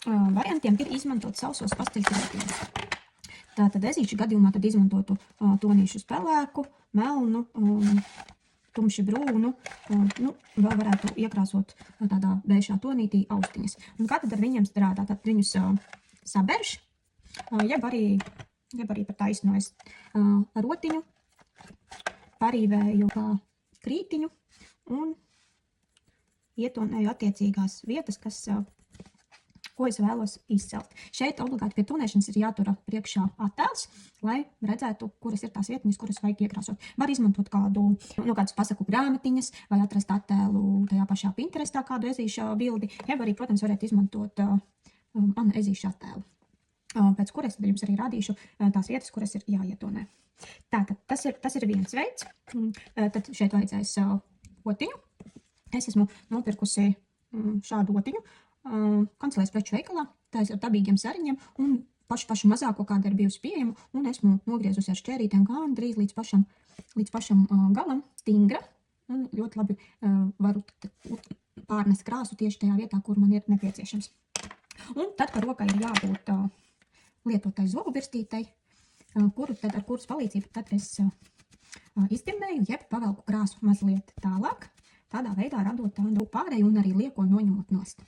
variantiem ir izmantot sausos pasteļkrāpjumus. Tātad ezīšu gadījumā tad izmantotu tonīšu pelēku, melnu, tumši brūnu, vēl varētu iekrāsot tādā beišā tonītī austiņas. Un kā tad ar viņiem strādā? Tad viņus saberš, jeb arī pat taisnojas ar rotiņu, parīvēju krītiņu un ietonēju attiecīgās vietas, ko es vēlos izcelt. Šeit obligāti pie tonēšanas ir jātura priekšā attēls, lai redzētu, kuras ir tās vietiņas, kuras vajag iekrāsot. Var izmantot kādas pasaku grāmatiņas vai atrast attēlu tajā pašā Pinterestā kādu ezīša bildi, jeb arī, protams, varētu izmantot manu ezīša attēlu, pēc kuras tad jums arī rādīšu tās vietas, kuras ir jāietonē. Tātad tas ir viens veids. Tad šeit vajadzēs otiņu. Es esmu nopirkusi šādu otiņu kancelēs preču veikalā, tā ir ar dabīgiem sariņiem un pašu mazāko, kāda ir bijusi pieejama, un esmu nogriezusi ar šķērītēm gandrīz līdz pašam galam, stingra, un ļoti labi varu pārnest krāsu tieši tajā vietā, kur man ir nepieciešams. Un tad par rokai ir jābūt lietotai zobubirstītei, ar kuras palīdzību tad es iztirmēju, jeb pavelku krāsu mazliet tālāk, tādā veidā radot tādu pārēju un arī lieko noņemot nost.